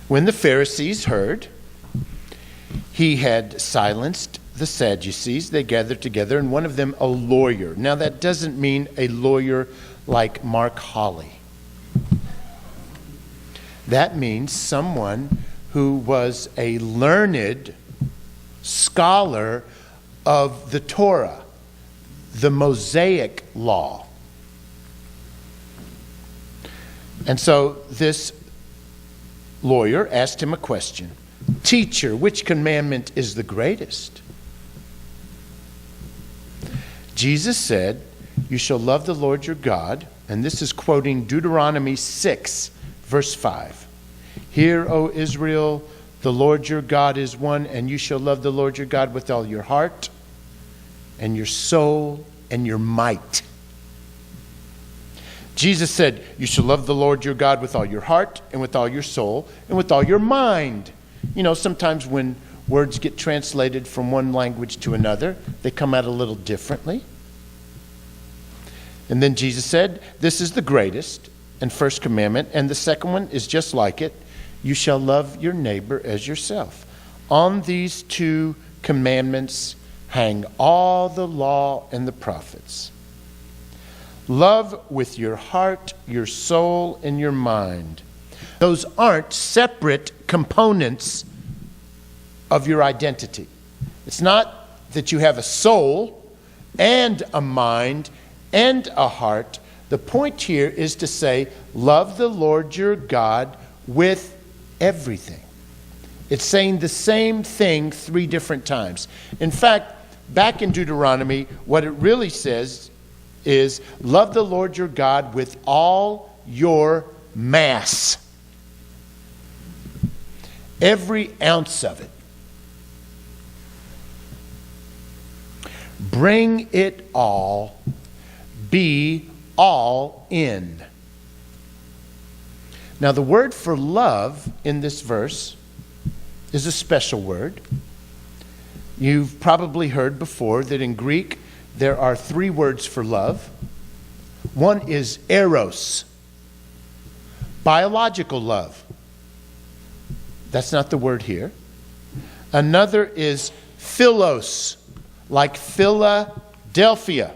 When the Pharisees heard he had silenced the Sadducees, they gathered together, and one of them a lawyer. Now that doesn't mean a lawyer like Mark Hawley. That means someone who was a learned scholar of the Torah, the Mosaic law. And so this lawyer asked him a question. Teacher, which commandment is the greatest? Jesus said, you shall love the Lord your God, and this is quoting Deuteronomy 6, verse 5. Hear, O Israel, the Lord your God is one, and you shall love the Lord your God with all your heart and your soul and your might. Jesus said, you shall love the Lord your God with all your heart and with all your soul and with all your mind. You know, sometimes when words get translated from one language to another, they come out a little differently. And then Jesus said, this is the greatest and first commandment, and the second one is just like it. You shall love your neighbor as yourself. On these two commandments hang all the law and the prophets. Love with your heart, your soul, and your mind. Those aren't separate components of your identity. It's not that you have a soul and a mind and a heart. The point here is to say, love the Lord your God with everything. It's saying the same thing 3 different times. In fact, back in Deuteronomy, what it really says is, love the Lord your God with all your mass. Every ounce of it. Bring it all. Be all in. Now, the word for love in this verse is a special word. You've probably heard before that in Greek there are 3 words for love. One is eros, biological love. That's not the word here. Another is philos, like Philadelphia.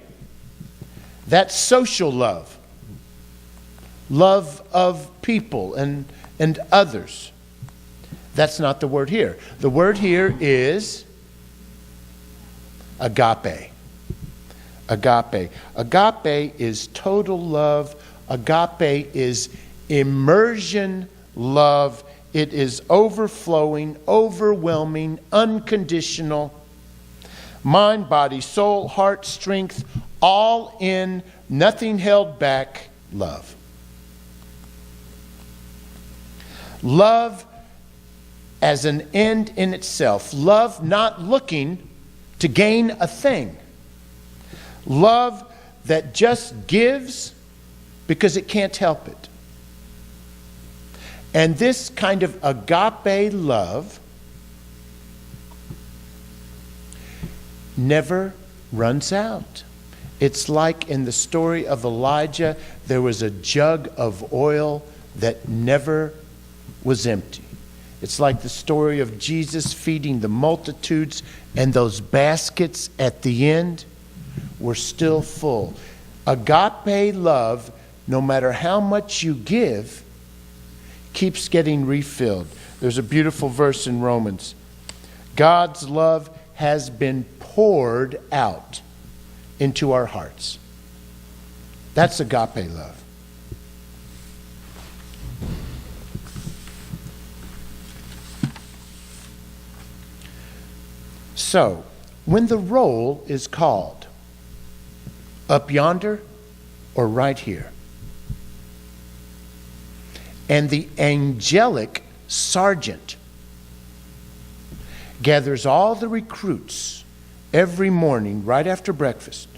That's social love. Love of people and others. That's not the word here. The word here is agape. Agape. Agape is total love. Agape is immersion love. It is overflowing, overwhelming, unconditional. Mind, body, soul, heart, strength, all in, nothing held back love. Love as an end in itself. Love not looking to gain a thing. Love that just gives because it can't help it. And this kind of agape love never runs out. It's like in the story of Elijah, there was a jug of oil that never was empty. It's like the story of Jesus feeding the multitudes, and those baskets at the end were still full. Agape love, no matter how much you give, keeps getting refilled. There's a beautiful verse in Romans. God's love has been poured out into our hearts. That's agape love. So, when the roll is called, up yonder or right here, and the angelic sergeant gathers all the recruits every morning right after breakfast,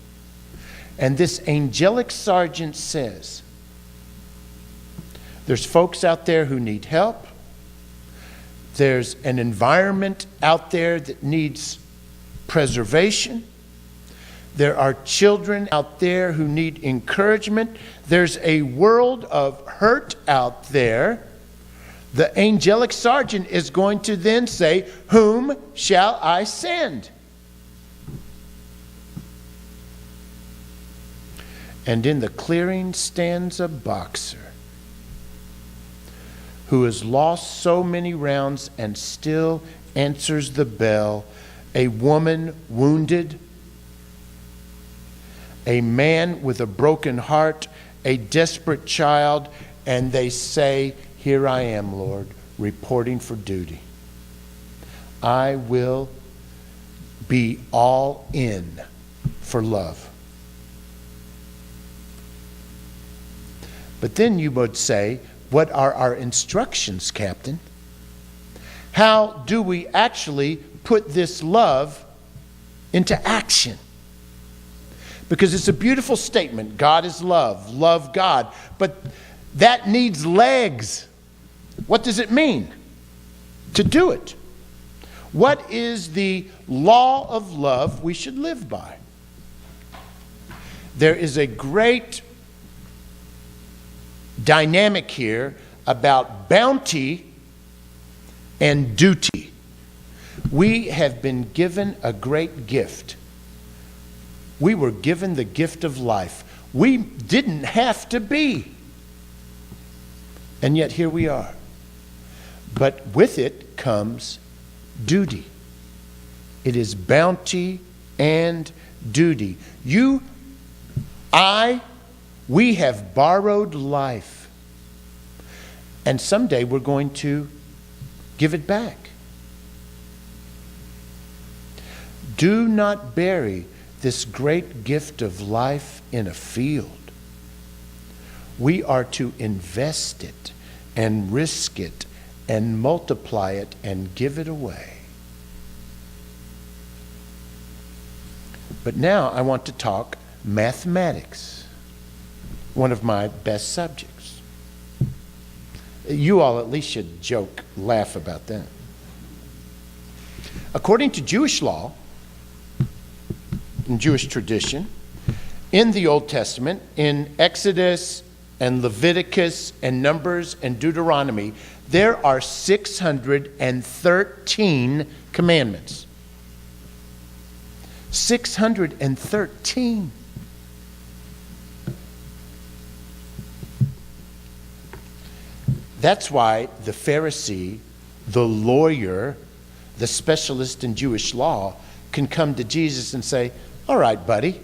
and this angelic sergeant says, there's folks out there who need help. There's an environment out there that needs preservation. There are children out there who need encouragement. There's a world of hurt out there The angelic sergeant is going to then say, whom shall I send? And in the clearing stands a boxer who has lost so many rounds and still answers the bell. A woman wounded, a man with a broken heart, a desperate child, and they say, here I am, Lord, reporting for duty. I will be all in for love. But then you would say, what are our instructions, Captain? How do we actually put this love into action? Because it's a beautiful statement. God is love. Love God. But that needs legs. What does it mean to do it? What is the law of love we should live by? There is a great dynamic here about bounty and duty. We have been given a great gift. We were given the gift of life. We didn't have to be. And yet here we are. But with it comes duty. It is bounty and duty. You, I, we have borrowed life. And someday we're going to give it back. Do not bury this great gift of life in a field. We are to invest it and risk it and multiply it and give it away. But now I want to talk mathematics, one of my best subjects. You all at least should joke, laugh about that. According to Jewish law and Jewish tradition, in the Old Testament, in Exodus and Leviticus and Numbers and Deuteronomy, there are 613 commandments. 613. That's why the Pharisee, the lawyer, the specialist in Jewish law can come to Jesus and say, all right, buddy,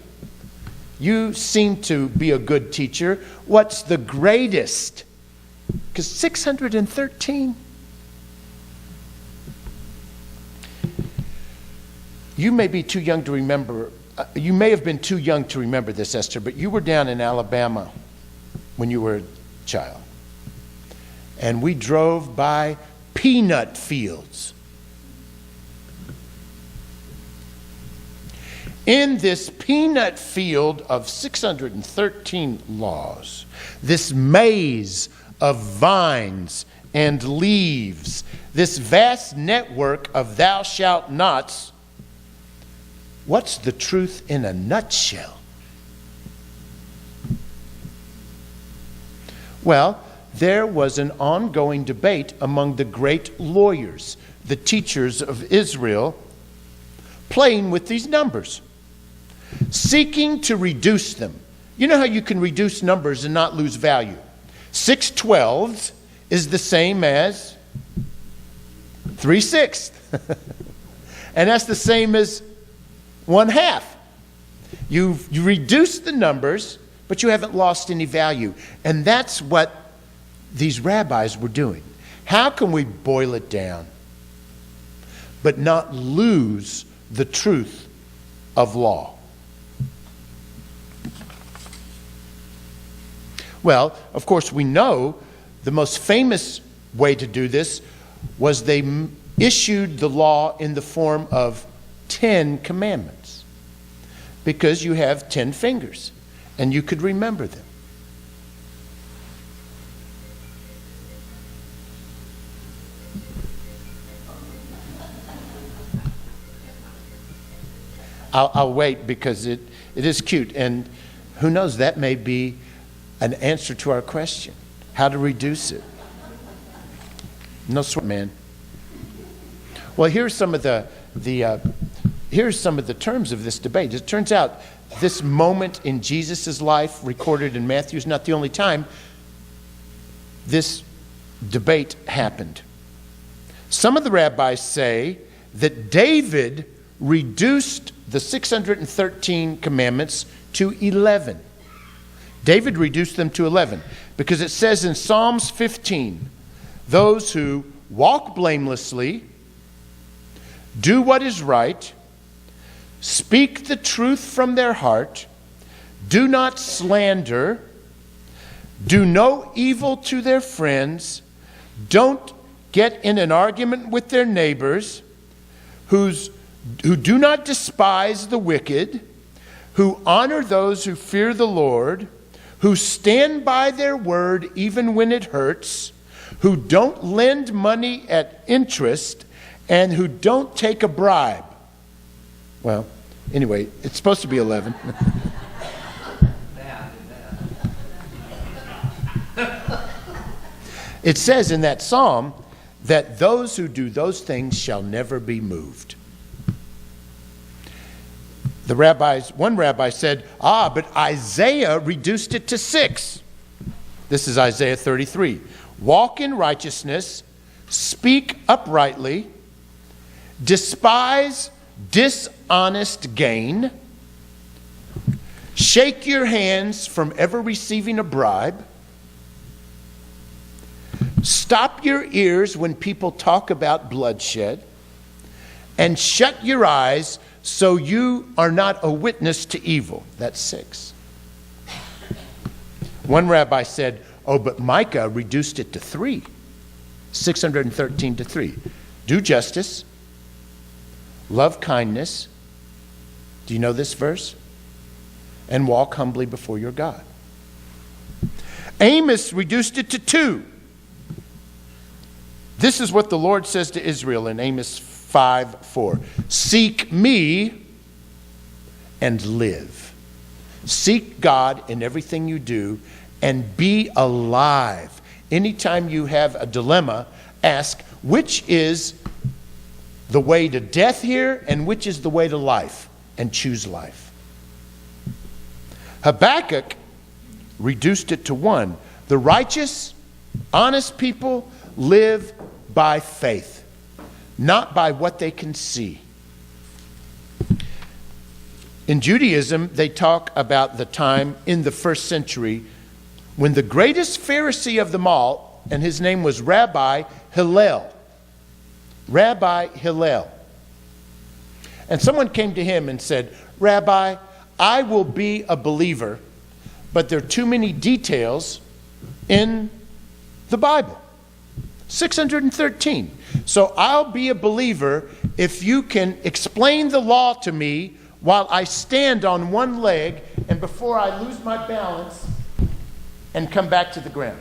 you seem to be a good teacher. What's the greatest? Because 613. You may be too young to remember. You may have been too young to remember this, Esther, but you were down in Alabama when you were a child. And we drove by peanut fields. In this peanut field of 613 laws, this maze of vines and leaves, this vast network of thou shalt nots, what's the truth in a nutshell? Well, there was an ongoing debate among the great lawyers, the teachers of Israel, playing with these numbers, seeking to reduce them. You know how you can reduce numbers and not lose value? 6/12 is the same as 3/6. And that's the same as 1/2. You reduce the numbers, but you haven't lost any value. And that's what these rabbis were doing. How can we boil it down, but not lose the truth of law? Well, of course, we know the most famous way to do this was they issued the law in the form of 10 commandments, because you have 10 fingers and you could remember them. I'll wait because it is cute, and who knows, that may be an answer to our question, how to reduce it. No sweat, man. Well, here's some of the terms of this debate. It turns out this moment in Jesus' life, recorded in Matthew, is not the only time this debate happened. Some of the rabbis say that David reduced the 613 commandments to 11. David reduced them to 11 because it says in Psalms 15, those who walk blamelessly, do what is right, speak the truth from their heart, do not slander, do no evil to their friends, don't get in an argument with their neighbors, who do not despise the wicked, who honor those who fear the Lord, who stand by their word even when it hurts, who don't lend money at interest, and who don't take a bribe. Well, anyway, it's supposed to be 11. It says in that psalm that those who do those things shall never be moved. One rabbi said, but Isaiah reduced it to 6. This is Isaiah 33. Walk in righteousness, speak uprightly, despise dishonest gain, shake your hands from ever receiving a bribe, stop your ears when people talk about bloodshed, and shut your eyes so you are not a witness to evil. That's 6. One rabbi said, but Micah reduced it to 3. 613 to 3. Do justice, love kindness. Do you know this verse? And walk humbly before your God. Amos reduced it to 2. This is what the Lord says to Israel in Amos 5:4. Seek me and live. Seek God in everything you do and be alive. Anytime you have a dilemma, ask, which is the way to death here and which is the way to life? And choose life. Habakkuk reduced it to 1. The righteous, honest people live by faith, not by what they can see. In Judaism, they talk about the time in the 1st century when the greatest Pharisee of them all, and his name was Rabbi Hillel. Rabbi Hillel. And someone came to him and said, Rabbi, I will be a believer, but there are too many details in the Bible. 613. So I'll be a believer if you can explain the law to me while I stand on one leg and before I lose my balance and come back to the ground.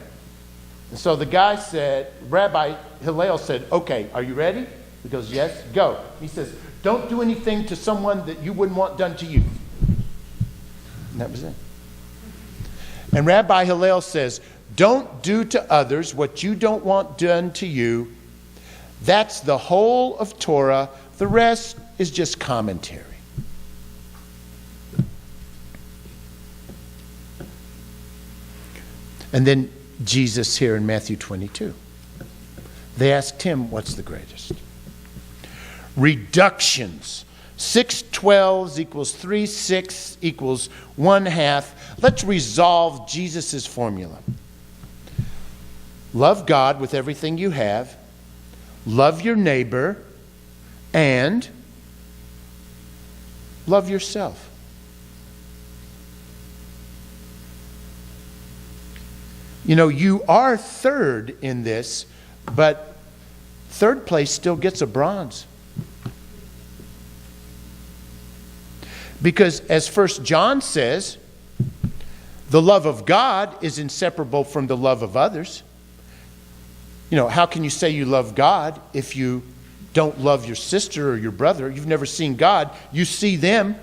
And so the guy said, Rabbi Hillel said, okay, are you ready? He goes, yes, go. He says, don't do anything to someone that you wouldn't want done to you. And that was it. And Rabbi Hillel says, don't do to others what you don't want done to you. That's the whole of Torah. The rest is just commentary. And then Jesus here in Matthew 22. They asked him, what's the greatest? Reductions. 6 12s equals 3 6 equals 1/2. Let's resolve Jesus' formula. Love God with everything you have. Love your neighbor. And love yourself. You know, you are third in this, but third place still gets a bronze. Because as 1 John says, the love of God is inseparable from the love of others. You know, how can you say you love God if you don't love your sister or your brother? You've never seen God. You see them.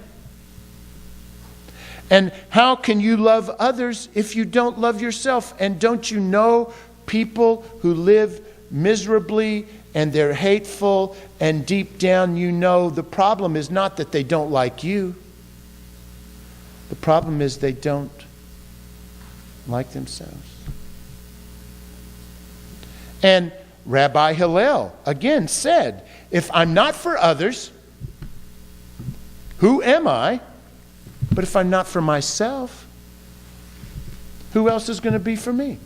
And how can you love others if you don't love yourself? And don't you know people who live miserably and they're hateful, and deep down you know the problem is not that they don't like you. The problem is they don't like themselves. And Rabbi Hillel again said, if I'm not for others, who am I? But if I'm not for myself, who else is going to be for me?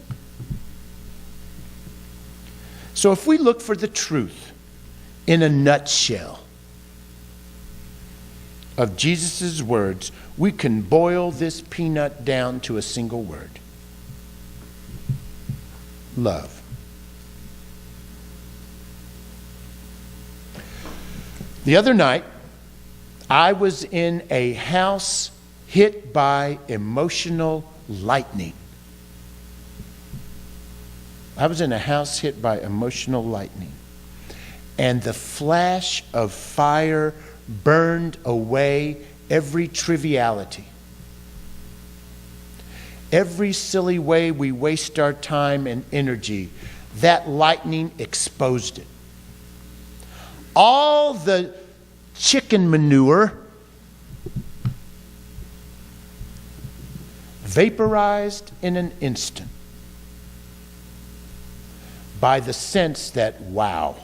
So if we look for the truth in a nutshell of Jesus' words, we can boil this peanut down to a single word: love. The other night, I was in a house hit by emotional lightning. I was in a house hit by emotional lightning. And the flash of fire burned away every triviality. Every silly way we waste our time and energy, that lightning exposed it. All the chicken manure vaporized in an instant by the sense that, wow,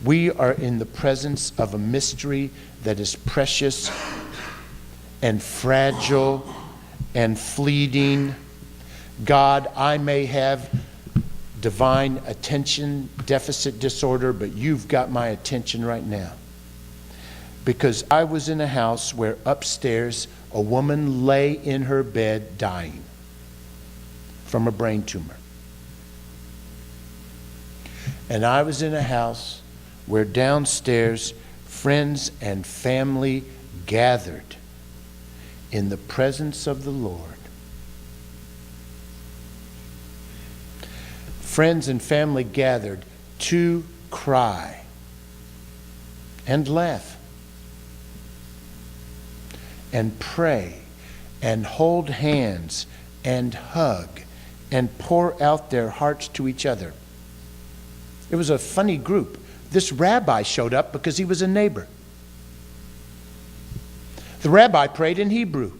we are in the presence of a mystery that is precious and fragile and fleeting. God, I may have divine attention deficit disorder, but you've got my attention right now. Because I was in a house where upstairs a woman lay in her bed dying from a brain tumor. And I was in a house where downstairs friends and family gathered in the presence of the Lord. Friends and family gathered to cry and laugh and pray and hold hands and hug and pour out their hearts to each other. It was a funny group. This rabbi showed up because he was a neighbor. The rabbi prayed in Hebrew.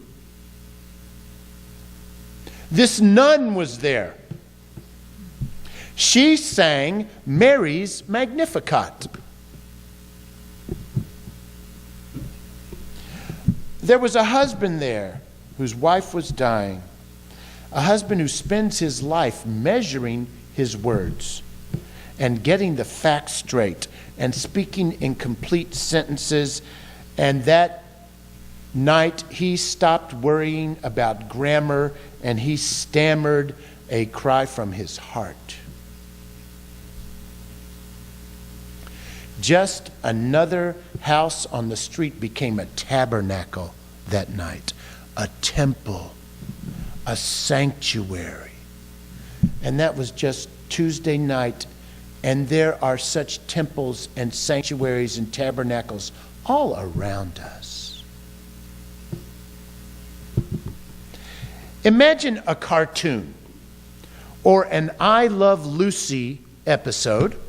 This nun was there. She sang Mary's Magnificat. There was a husband there whose wife was dying. A husband who spends his life measuring his words and getting the facts straight and speaking in complete sentences. And that night he stopped worrying about grammar and he stammered a cry from his heart. Just another house on the street became a tabernacle that night, a temple, a sanctuary. And that was just Tuesday night. And there are such temples and sanctuaries and tabernacles all around us. Imagine a cartoon or an I Love Lucy episode